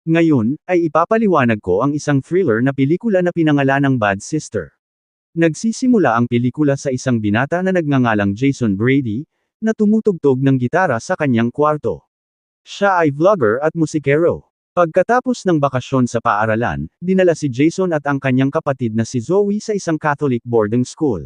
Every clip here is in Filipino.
Ngayon, ay ipapaliwanag ko ang isang thriller na pelikula na pinangalanang Bad Sister. Nagsisimula ang pelikula sa isang binata na nagngangalang Jason Brady, na tumutugtog ng gitara sa kanyang kwarto. Siya ay vlogger at musikero. Pagkatapos ng bakasyon sa paaralan, dinala si Jason at ang kanyang kapatid na si Zoe sa isang Catholic boarding school.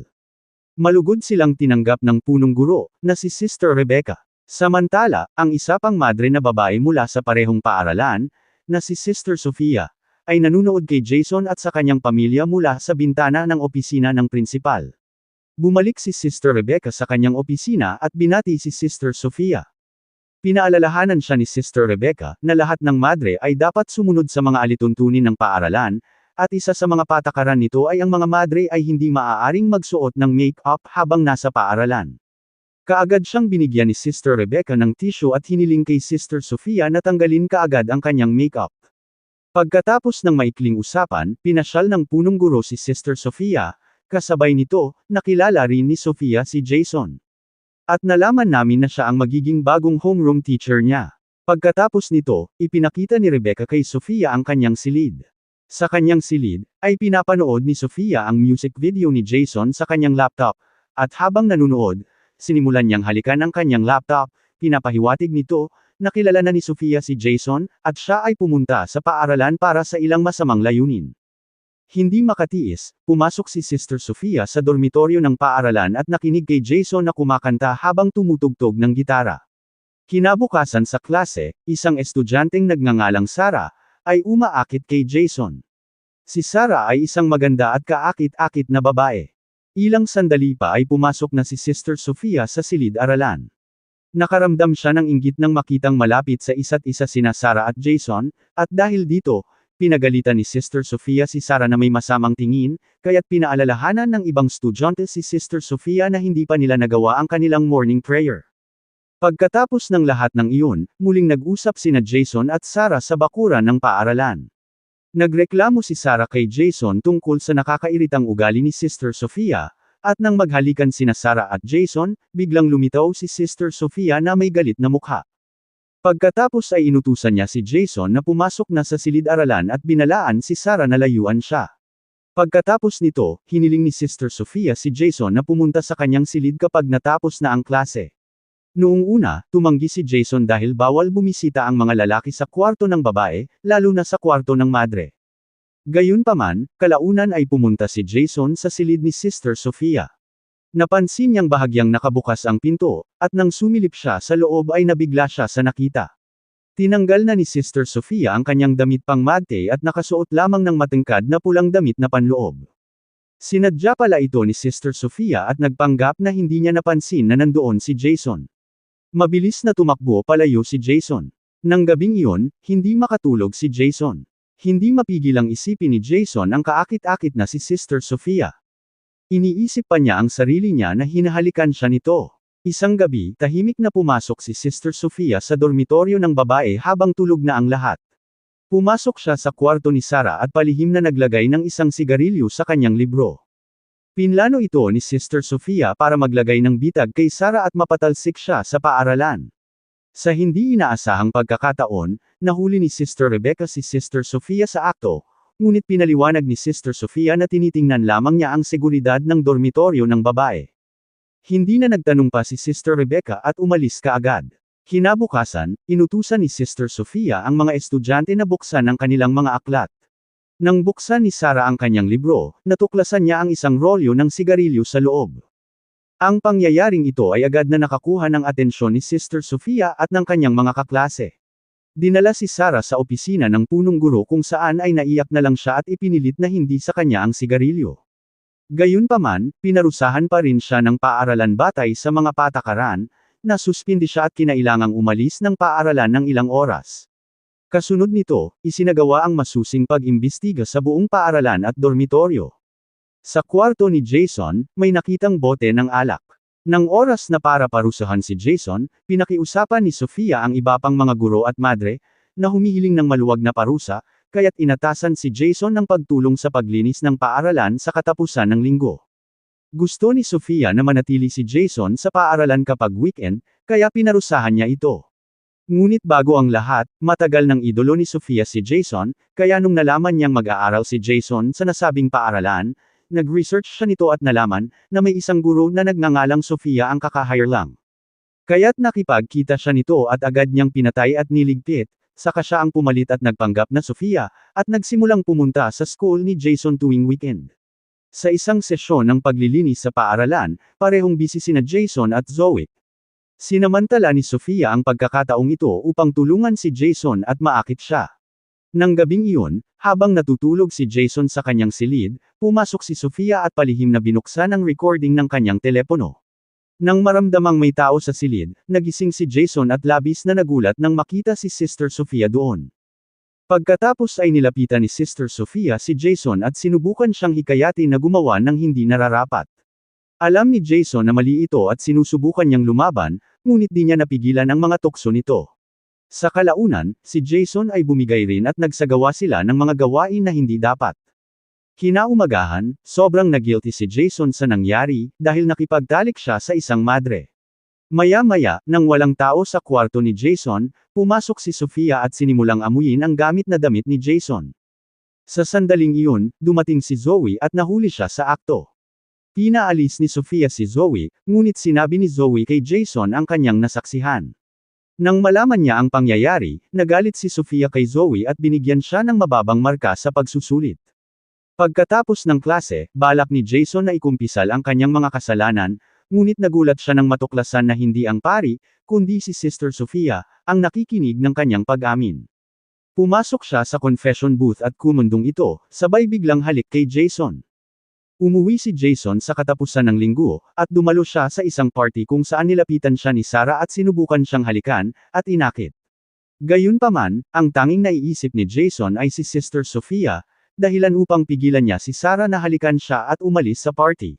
Malugod silang tinanggap ng punong guro, na si Sister Rebecca. Samantala, ang isa pang madre na babae mula sa parehong paaralan, na si Sister Sofia, ay nanunood kay Jason at sa kanyang pamilya mula sa bintana ng opisina ng prinsipal. Bumalik si Sister Rebecca sa kanyang opisina at binati si Sister Sofia. Pinaalalahanan siya ni Sister Rebecca na lahat ng madre ay dapat sumunod sa mga alituntunin ng paaralan, at isa sa mga patakaran nito ay ang mga madre ay hindi maaaring magsuot ng make-up habang nasa paaralan. Kaagad siyang binigyan ni Sister Rebecca ng tissue at hiniling kay Sister Sofia na tanggalin kaagad ang kanyang make-up. Pagkatapos ng maikling usapan, pinasyal ng punong guro si Sister Sofia, kasabay nito, nakilala rin ni Sofia si Jason. At nalaman namin na siya ang magiging bagong homeroom teacher niya. Pagkatapos nito, ipinakita ni Rebecca kay Sofia ang kanyang silid. Sa kanyang silid, ay pinapanood ni Sofia ang music video ni Jason sa kanyang laptop, at habang nanunood, sinimulan niyang halikan ang kanyang laptop, pinapahiwatig nito, nakilala na ni Sofia si Jason, at siya ay pumunta sa paaralan para sa ilang masamang layunin. Hindi makatiis, pumasok si Sister Sofia sa dormitoryo ng paaralan at nakinig kay Jason na kumakanta habang tumutugtog ng gitara. Kinabukasan sa klase, isang estudyanteng nagngangalang Sarah, ay umaakit kay Jason. Si Sarah ay isang maganda at kaakit-akit na babae. Ilang sandali pa ay pumasok na si Sister Sofia sa silid-aralan. Nakaramdam siya ng inggit nang makitang malapit sa isa't isa sina Sarah at Jason, at dahil dito, pinagalitan ni Sister Sofia si Sarah na may masamang tingin, kaya't pinaalalahanan ng ibang estudyante si Sister Sofia na hindi pa nila nagawa ang kanilang morning prayer. Pagkatapos ng lahat ng iyon, muling nag-usap sina Jason at Sarah sa bakuran ng paaralan. Nagreklamo si Sarah kay Jason tungkol sa nakakairitang ugali ni Sister Sofia, at nang maghalikan sina Sarah at Jason, biglang lumitaw si Sister Sofia na may galit na mukha. Pagkatapos ay inutusan niya si Jason na pumasok na sa silid-aralan at binalaan si Sarah na layuan siya. Pagkatapos nito, hiniling ni Sister Sofia si Jason na pumunta sa kanyang silid kapag natapos na ang klase. Noong una, tumanggi si Jason dahil bawal bumisita ang mga lalaki sa kwarto ng babae, lalo na sa kwarto ng madre. Gayunpaman, kalaunan ay pumunta si Jason sa silid ni Sister Sofia. Napansin niyang bahagyang nakabukas ang pinto, at nang sumilip siya sa loob ay nabigla siya sa nakita. Tinanggal na ni Sister Sofia ang kanyang damit pang madre at nakasuot lamang ng matangkad na pulang damit na panloob. Sinadya pala ito ni Sister Sofia at nagpanggap na hindi niya napansin na nandoon si Jason. Mabilis na tumakbo palayo si Jason. Nang gabing iyon, hindi makatulog si Jason. Hindi mapigilang isipin ni Jason ang kaakit-akit na si Sister Sofia. Iniisip pa niya ang sarili niya na hinahalikan siya nito. Isang gabi, tahimik na pumasok si Sister Sofia sa dormitoryo ng babae habang tulog na ang lahat. Pumasok siya sa kwarto ni Sarah at palihim na naglagay ng isang sigarilyo sa kanyang libro. Pinlano ito ni Sister Sofia para maglagay ng bitag kay Sarah at mapatalsik siya sa paaralan. Sa hindi inaasahang pagkakataon, nahuli ni Sister Rebecca si Sister Sofia sa akto, ngunit pinaliwanag ni Sister Sofia na tinitingnan lamang niya ang seguridad ng dormitoryo ng babae. Hindi na nagtanong pa si Sister Rebecca at umalis kaagad. Kinabukasan, inutusan ni Sister Sofia ang mga estudyante na buksan ang kanilang mga aklat. Nang buksan ni Sarah ang kanyang libro, natuklasan niya ang isang rolyo ng sigarilyo sa loob. Ang pangyayaring ito ay agad na nakakuha ng atensyon ni Sister Sofia at ng kanyang mga kaklase. Dinala si Sarah sa opisina ng punong guro kung saan ay naiyak na lang siya at ipinilit na hindi sa kanya ang sigarilyo. Gayunpaman, pinarusahan pa rin siya ng paaralan batay sa mga patakaran, na suspindi siya at kinailangang umalis ng paaralan ng ilang oras. Kasunod nito, isinagawa ang masusing pag-imbestiga sa buong paaralan at dormitoryo. Sa kwarto ni Jason, may nakitang bote ng alak. Nang oras na para parusahan si Jason, pinakiusapan ni Sofia ang iba pang mga guro at madre, na humihiling ng maluwag na parusa, kaya't inatasan si Jason ng pagtulong sa paglinis ng paaralan sa katapusan ng linggo. Gusto ni Sofia na manatili si Jason sa paaralan kapag weekend, kaya pinarusahan niya ito. Ngunit bago ang lahat, matagal ng idolo ni Sofia si Jason, kaya nung nalaman niyang mag-aaral si Jason sa nasabing paaralan, nag-research siya nito at nalaman na may isang guro na nagngangalang Sofia ang kaka-hire lang. Kaya't nakipagkita siya nito at agad niyang pinatay at niligpit, saka siya ang pumalit at nagpanggap na Sofia, at nagsimulang pumunta sa school ni Jason tuwing weekend. Sa isang sesyon ng paglilinis sa paaralan, parehong busy sina Jason at Zoe. Sinamantala ni Sofia ang pagkakataong ito upang tulungan si Jason at maakit siya. Nang gabing iyon, habang natutulog si Jason sa kanyang silid, pumasok si Sofia at palihim na binuksan ang recording ng kanyang telepono. Nang maramdamang may tao sa silid, nagising si Jason at labis na nagulat nang makita si Sister Sofia doon. Pagkatapos ay nilapitan ni Sister Sofia si Jason at sinubukan siyang hikayatin na gumawa ng hindi nararapat. Alam ni Jason na mali ito at sinusubukan niyang lumaban, ngunit di niya napigilan ang mga tukso nito. Sa kalaunan, si Jason ay bumigay rin at nagsagawa sila ng mga gawain na hindi dapat. Kinaumagahan, sobrang na-guilty si Jason sa nangyari, dahil nakipagtalik siya sa isang madre. Maya-maya, nang walang tao sa kwarto ni Jason, pumasok si Sofia at sinimulang amuyin ang gamit na damit ni Jason. Sa sandaling iyon, dumating si Zoe at nahuli siya sa akto. Pinaalis ni Sofia si Zoe, ngunit sinabi ni Zoe kay Jason ang kanyang nasaksihan. Nang malaman niya ang pangyayari, nagalit si Sofia kay Zoe at binigyan siya ng mababang marka sa pagsusulit. Pagkatapos ng klase, balak ni Jason na ikumpisal ang kanyang mga kasalanan, ngunit nagulat siya nang matuklasan na hindi ang pari, kundi si Sister Sofia, ang nakikinig ng kanyang pag-amin. Pumasok siya sa confession booth at kumundong ito, sabay biglang halik kay Jason. Umuwi si Jason sa katapusan ng linggo, at dumalo siya sa isang party kung saan nilapitan siya ni Sarah at sinubukan siyang halikan, at inakit. Gayunpaman, ang tanging naiisip ni Jason ay si Sister Sofia, dahilan upang pigilan niya si Sarah na halikan siya at umalis sa party.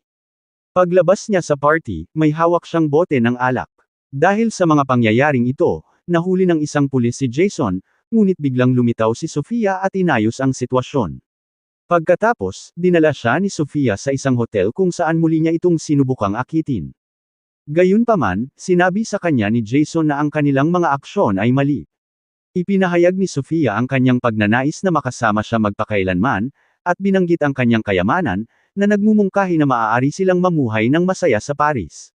Paglabas niya sa party, may hawak siyang bote ng alak. Dahil sa mga pangyayaring ito, nahuli ng isang pulis si Jason, ngunit biglang lumitaw si Sofia at inayos ang sitwasyon. Pagkatapos, dinala siya ni Sofia sa isang hotel kung saan muli niya itong sinubukang akitin. Gayunpaman, sinabi sa kanya ni Jason na ang kanilang mga aksyon ay mali. Ipinahayag ni Sofia ang kanyang pagnanais na makasama siya magpakailanman, at binanggit ang kanyang kayamanan, na nagmumungkahi na maaari silang mamuhay ng masaya sa Paris.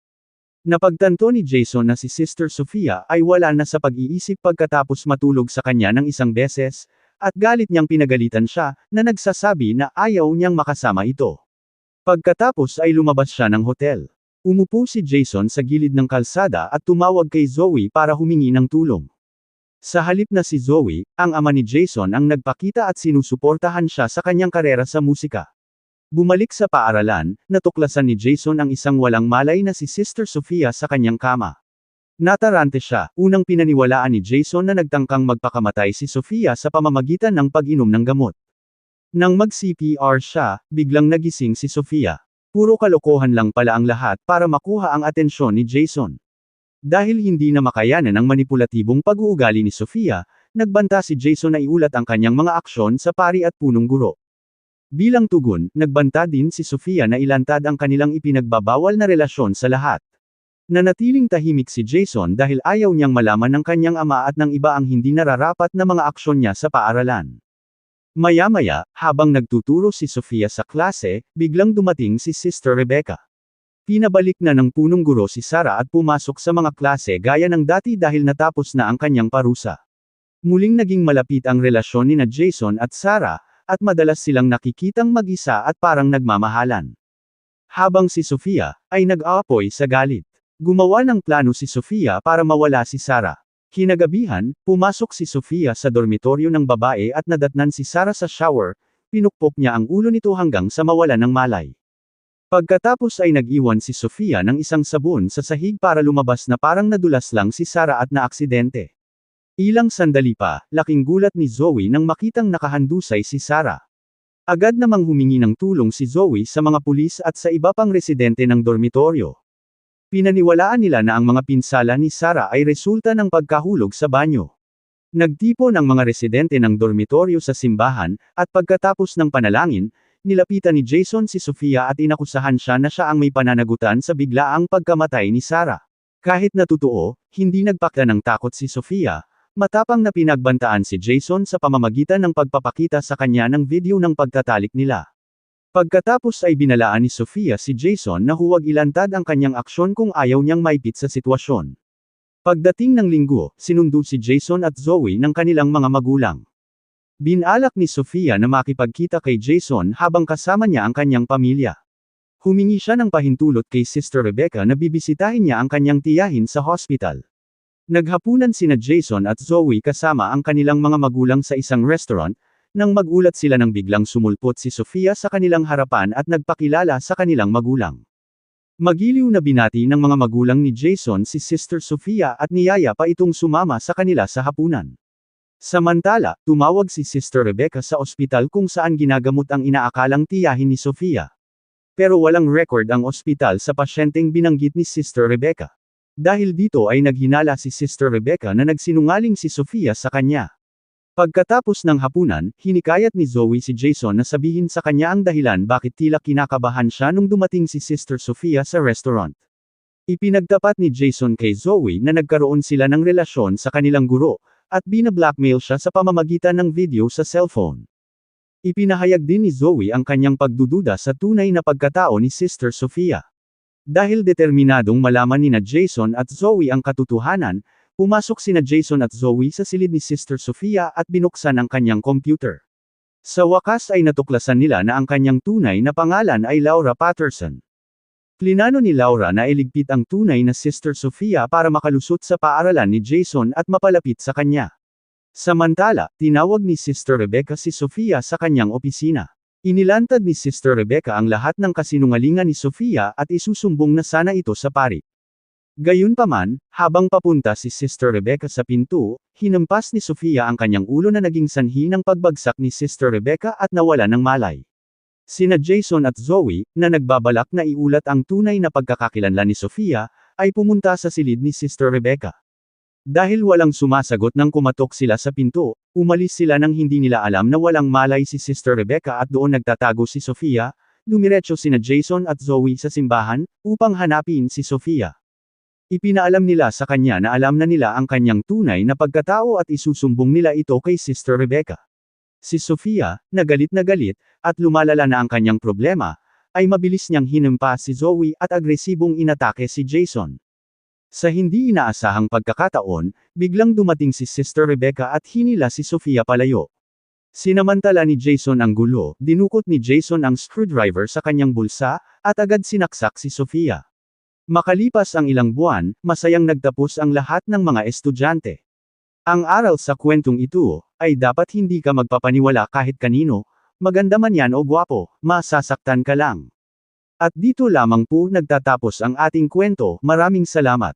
Napagtanto ni Jason na si Sister Sofia ay wala na sa pag-iisip pagkatapos matulog sa kanya ng isang beses, at galit niyang pinagalitan siya, na nagsasabi na ayaw niyang makasama ito. Pagkatapos ay lumabas siya ng hotel. Umupo si Jason sa gilid ng kalsada at tumawag kay Zoe para humingi ng tulong. Sa halip na si Zoe, ang ama ni Jason ang nagpakita at sinusuportahan siya sa kanyang karera sa musika. Bumalik sa paaralan, natuklasan ni Jason ang isang walang malay na si Sister Sofia sa kanyang kama. Natarante siya, unang pinaniwalaan ni Jason na nagtangkang magpakamatay si Sofia sa pamamagitan ng pag-inom ng gamot. Nang mag-CPR siya, biglang nagising si Sofia. Puro kalokohan lang pala ang lahat para makuha ang atensyon ni Jason. Dahil hindi na makayanan ang manipulatibong pag-uugali ni Sofia, nagbanta si Jason na iulat ang kanyang mga aksyon sa pari at punong guro. Bilang tugon, nagbanta din si Sofia na ilantad ang kanilang ipinagbabawal na relasyon sa lahat. Nanatiling tahimik si Jason dahil ayaw niyang malaman ng kanyang ama at ng iba ang hindi nararapat na mga aksyon niya sa paaralan. Maya-maya, habang nagtuturo si Sofia sa klase, biglang dumating si Sister Rebecca. Pinabalik na ng punong guro si Sarah at pumasok sa mga klase gaya ng dati dahil natapos na ang kanyang parusa. Muling naging malapit ang relasyon ni Jason at Sarah, at madalas silang nakikitang mag-isa at parang nagmamahalan. Habang si Sofia ay nag-aapoy sa galit. Gumawa ng plano si Sofia para mawala si Sarah. Kinagabihan, pumasok si Sofia sa dormitoryo ng babae at nadatnan si Sarah sa shower, pinukpok niya ang ulo nito hanggang sa mawala ng malay. Pagkatapos ay nag-iwan si Sofia ng isang sabon sa sahig para lumabas na parang nadulas lang si Sarah at naaksidente. Ilang sandali pa, laking gulat ni Zoe nang makitang nakahandusay si Sarah. Agad namang humingi ng tulong si Zoe sa mga pulis at sa iba pang residente ng dormitoryo. Pinaniwalaan nila na ang mga pinsala ni Sarah ay resulta ng pagkahulog sa banyo. Nagtipon ang mga residente ng dormitoryo sa simbahan, at pagkatapos ng panalangin, nilapitan ni Jason si Sofia at inakusahan siya na siya ang may pananagutan sa biglaang pagkamatay ni Sarah. Kahit na totoo, hindi nagpakita ng takot si Sofia, matapang na pinagbantaan si Jason sa pamamagitan ng pagpapakita sa kanya ng video ng pagtatalik nila. Pagkatapos ay binalaan ni Sofia si Jason na huwag ilantad ang kanyang aksyon kung ayaw niyang maipit sa sitwasyon. Pagdating ng linggo, sinundo si Jason at Zoe ng kanilang mga magulang. Binalak ni Sofia na makipagkita kay Jason habang kasama niya ang kanyang pamilya. Humingi siya ng pahintulot kay Sister Rebecca na bibisitahin niya ang kanyang tiyahin sa hospital. Naghapunan sina Jason at Zoe kasama ang kanilang mga magulang sa isang restaurant, nang magulat sila nang biglang sumulpot si Sofia sa kanilang harapan at nagpakilala sa kanilang magulang. Magiliw na binati ng mga magulang ni Jason si Sister Sofia at niyaya pa itong sumama sa kanila sa hapunan. Samantala, tumawag si Sister Rebecca sa ospital kung saan ginagamot ang inaakalang tiyahin ni Sofia. Pero walang record ang ospital sa pasyenteng binanggit ni Sister Rebecca. Dahil dito ay naghinala si Sister Rebecca na nagsinungaling si Sofia sa kanya. Pagkatapos ng hapunan, hinikayat ni Zoe si Jason na sabihin sa kanya ang dahilan bakit tila kinakabahan siya nung dumating si Sister Sofia sa restaurant. Ipinagtapat ni Jason kay Zoe na nagkaroon sila ng relasyon sa kanilang guro, at binablackmail siya sa pamamagitan ng video sa cellphone. Ipinahayag din ni Zoe ang kanyang pagdududa sa tunay na pagkatao ni Sister Sofia. Dahil determinadong malaman nina Jason at Zoe ang katotohanan, pumasok sina Jason at Zoe sa silid ni Sister Sofia at binuksan ang kanyang computer. Sa wakas ay natuklasan nila na ang kanyang tunay na pangalan ay Laura Patterson. Plinano ni Laura na iligpit ang tunay na Sister Sofia para makalusot sa paaralan ni Jason at mapalapit sa kanya. Samantala, tinawag ni Sister Rebecca si Sofia sa kanyang opisina. Inilantad ni Sister Rebecca ang lahat ng kasinungalingan ni Sofia at isusumbong na sana ito sa pari. Gayunpaman, habang papunta si Sister Rebecca sa pinto, hinampas ni Sofia ang kanyang ulo na naging sanhi ng pagbagsak ni Sister Rebecca at nawala ng malay. Sina Jason at Zoe, na nagbabalak na iulat ang tunay na pagkakakilanlan ni Sofia, ay pumunta sa silid ni Sister Rebecca. Dahil walang sumasagot nang kumatok sila sa pinto, umalis sila nang hindi nila alam na walang malay si Sister Rebecca at doon nagtatago si Sofia. Dumiretso sina Jason at Zoe sa simbahan, upang hanapin si Sofia. Ipinaalam nila sa kanya na alam na nila ang kanyang tunay na pagkatao at isusumbong nila ito kay Sister Rebecca. Si Sofia, na galit, at lumalala na ang kanyang problema, ay mabilis niyang hinampas si Zoe at agresibong inatake si Jason. Sa hindi inaasahang pagkakataon, biglang dumating si Sister Rebecca at hinila si Sofia palayo. Sinamantala ni Jason ang gulo, dinukot ni Jason ang screwdriver sa kanyang bulsa, at agad sinaksak si Sofia. Makalipas ang ilang buwan, masayang nagtapos ang lahat ng mga estudyante. Ang aral sa kwentong ito, ay dapat hindi ka magpapaniwala kahit kanino, maganda man yan o gwapo, masasaktan ka lang. At dito lamang po nagtatapos ang ating kwento, maraming salamat.